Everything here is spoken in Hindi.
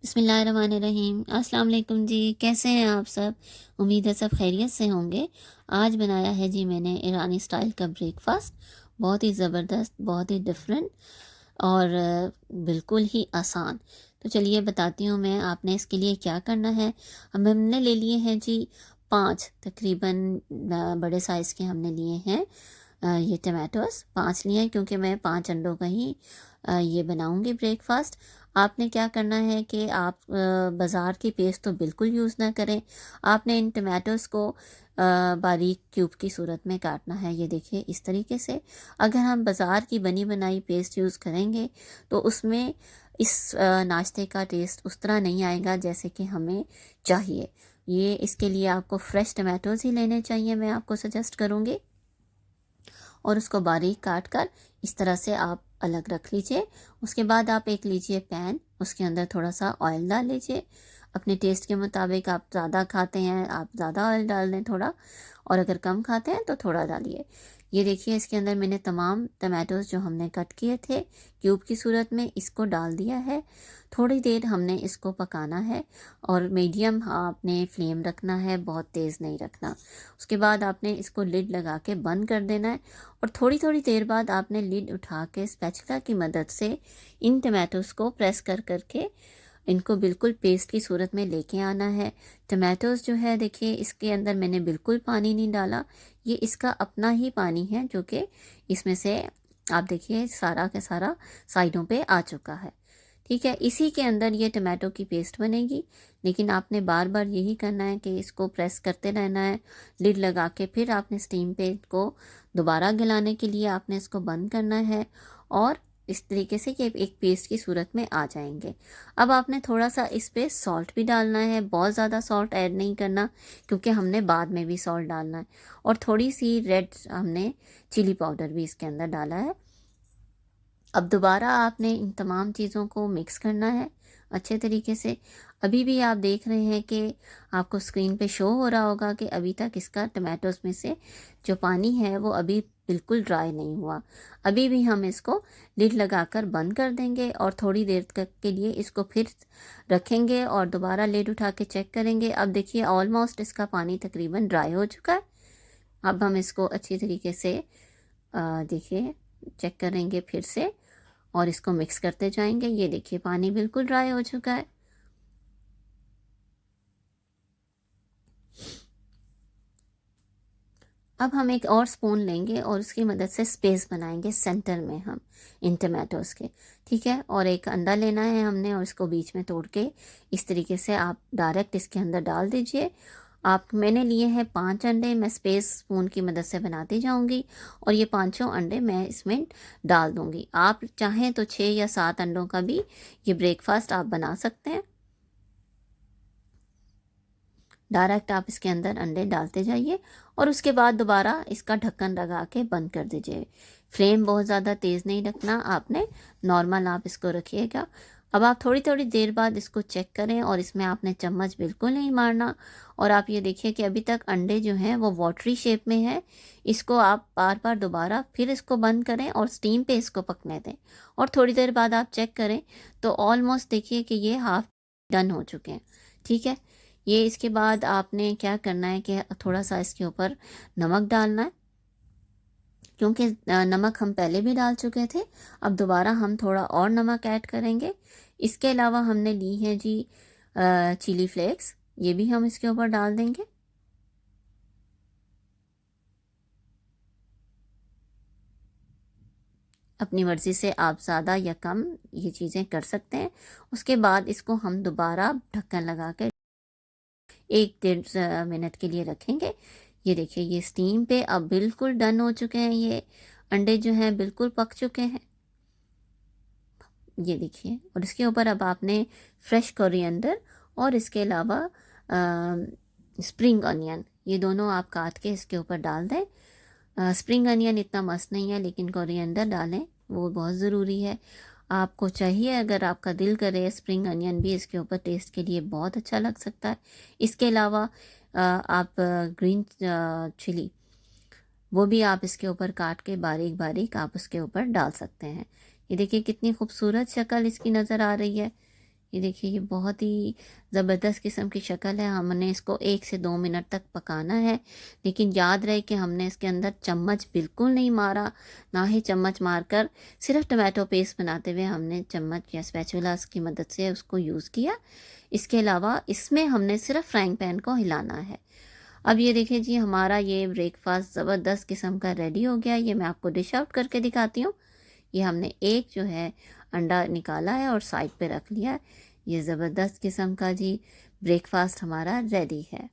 बिस्मिल्लाहिर्रहमानिर्रहीम। अस्सलाम वालेकुम जी, कैसे हैं आप सब? उम्मीद है सब खैरियत से होंगे। आज बनाया है जी मैंने ईरानी स्टाइल का ब्रेकफास्ट। बहुत ही ज़बरदस्त, बहुत ही डिफरेंट और बिल्कुल ही आसान। तो चलिए बताती हूँ मैं आपने इसके लिए क्या करना है। हमने ले लिए हैं जी 5 तकरीबन बड़े साइज़ के हमने लिए हैं ये टमाटोस 5 लिए हैं, क्योंकि मैं 5 अंडों का ही ये बनाऊंगी ब्रेकफास्ट। आपने क्या करना है कि आप बाज़ार की पेस्ट तो बिल्कुल यूज़ ना करें। आपने इन टमाटोस को बारीक क्यूब की सूरत में काटना है। ये देखिए इस तरीके से। अगर हम बाज़ार की बनी बनाई पेस्ट यूज़ करेंगे तो उसमें इस नाश्ते का टेस्ट उस तरह नहीं आएगा जैसे कि हमें चाहिए। ये इसके लिए आपको फ्रेश टमाटोज ही लेने चाहिए, मैं आपको सजेस्ट करूँगी। और उसको बारीक काट कर इस तरह से आप अलग रख लीजिए। उसके बाद आप एक लीजिए पैन, उसके अंदर थोड़ा सा ऑयल डाल लीजिए। अपने टेस्ट के मुताबिक, आप ज़्यादा खाते हैं आप ज़्यादा ऑयल डाल दें थोड़ा, और अगर कम खाते हैं तो थोड़ा डालिए। ये देखिए इसके अंदर मैंने तमाम टमाटोज़ जो हमने कट किए थे क्यूब की सूरत में, इसको डाल दिया है। थोड़ी देर हमने इसको पकाना है और मीडियम आपने फ्लेम रखना है, बहुत तेज़ नहीं रखना। उसके बाद आपने इसको लिड लगा के बंद कर देना है और थोड़ी थोड़ी देर बाद आपने लिड उठा के स्पैचुला की मदद से इन टमाटोज़ को प्रेस कर करके इनको बिल्कुल पेस्ट की सूरत में लेके आना है। टमाटोज़ जो है देखिए इसके अंदर मैंने बिल्कुल पानी नहीं डाला, ये इसका अपना ही पानी है जो कि इसमें से आप देखिए सारा का सारा साइडों पे आ चुका है। ठीक है, इसी के अंदर ये टमाटो की पेस्ट बनेगी। लेकिन आपने बार बार यही करना है कि इसको प्रेस करते रहना है लिड लगा के। फिर आपने स्टीम पे को दोबारा गलाने के लिए आपने इसको बंद करना है और इस तरीके से कि एक पेस्ट की सूरत में आ जाएंगे। अब आपने थोड़ा सा इस पे सॉल्ट भी डालना है, बहुत ज़्यादा सॉल्ट ऐड नहीं करना क्योंकि हमने बाद में भी सॉल्ट डालना है। और थोड़ी सी रेड हमने चिली पाउडर भी इसके अंदर डाला है। अब दोबारा आपने इन तमाम चीज़ों को मिक्स करना है अच्छे तरीके से। अभी भी आप देख रहे हैं कि आपको स्क्रीन पे शो हो रहा होगा कि अभी तक इसका टमाटोस में से जो पानी है वो अभी बिल्कुल ड्राई नहीं हुआ। अभी भी हम इसको लिड लगाकर बंद कर देंगे और थोड़ी देर तक के लिए इसको फिर रखेंगे और दोबारा लिड उठा के चेक करेंगे। अब देखिए ऑलमोस्ट इसका पानी तकरीबन ड्राई हो चुका है। अब हम इसको अच्छी तरीके से देखिए चेक करेंगे फिर से और इसको मिक्स करते जाएंगे। ये देखिए पानी बिल्कुल ड्राई हो चुका है। अब हम एक और स्पून लेंगे और उसकी मदद से स्पेस बनाएंगे सेंटर में हम इन टमाटोज़ के। ठीक है, और एक अंडा लेना है हमने और इसको बीच में तोड़ के इस तरीके से आप डायरेक्ट इसके अंदर डाल दीजिए। आप मैंने लिए हैं 5 अंडे, मैं स्पेस स्पून की मदद से बनाती जाऊंगी और ये 5 अंडे मैं इसमें डाल दूंगी। आप चाहें तो 6 या 7 अंडों का भी ये ब्रेकफास्ट आप बना सकते हैं। डायरेक्ट आप इसके अंदर अंडे डालते जाइए और उसके बाद दोबारा इसका ढक्कन लगा के बंद कर दीजिए। फ्लेम बहुत ज़्यादा तेज़ नहीं रखना आपने, नॉर्मल आप इसको रखिएगा। अब आप थोड़ी थोड़ी देर बाद इसको चेक करें और इसमें आपने चम्मच बिल्कुल नहीं मारना। और आप ये देखिए कि अभी तक अंडे जो हैं वो वाटरी शेप में है। इसको आप बार बार दोबारा फिर इसको बंद करें और स्टीम पे इसको पकने दें और थोड़ी देर बाद आप चेक करें तो ऑलमोस्ट देखिए कि ये हाफ डन हो चुके हैं। ठीक है, ये इसके बाद आपने क्या करना है कि थोड़ा सा इसके ऊपर नमक डालना है, क्योंकि नमक हम पहले भी डाल चुके थे। अब दोबारा हम थोड़ा और नमक ऐड करेंगे। इसके अलावा हमने ली है जी चिली फ्लेक्स, ये भी हम इसके ऊपर डाल देंगे। अपनी मर्ज़ी से आप ज़्यादा या कम ये चीज़ें कर सकते हैं। उसके बाद इसको हम दोबारा ढक्कन लगा के 1 डेढ़ मिनट के लिए रखेंगे। ये देखिए ये स्टीम पे अब बिल्कुल डन हो चुके हैं। ये अंडे जो हैं बिल्कुल पक चुके हैं, ये देखिए। और इसके ऊपर अब आपने फ्रेश कोरिएंडर और इसके अलावा स्प्रिंग अनियन, ये दोनों आप काट के इसके ऊपर डाल दें। स्प्रिंग अनियन इतना मस्त नहीं है लेकिन कोरिएंडर डालें, वो बहुत ज़रूरी है। आपको चाहिए अगर आपका दिल करे स्प्रिंग अनियन भी इसके ऊपर, टेस्ट के लिए बहुत अच्छा लग सकता है। इसके अलावा आप ग्रीन चिली वो भी आप इसके ऊपर काट के बारीक बारीक आप उसके ऊपर डाल सकते हैं। ये देखिए कितनी खूबसूरत शक्ल इसकी नज़र आ रही है। ये देखिए, ये बहुत ही ज़बरदस्त किस्म की शक्ल है। हमने इसको 1 से 2 मिनट तक पकाना है, लेकिन याद रहे कि हमने इसके अंदर चम्मच बिल्कुल नहीं मारा, ना ही चम्मच मारकर, सिर्फ टमाटो पेस्ट बनाते हुए हमने चम्मच या स्पैचुला की मदद से उसको यूज़ किया। इसके अलावा इसमें हमने सिर्फ फ्राइंग पैन को हिलाना है। अब ये देखिए जी, हमारा ये ब्रेकफास्ट ज़बरदस्त किस्म का रेडी हो गया। ये मैं आपको डिश आउट करके दिखाती हूँ। ये हमने एक जो है अंडा निकाला है और साइड पे रख लिया है। ये ज़बरदस्त किस्म का जी ब्रेकफास्ट हमारा रेडी है।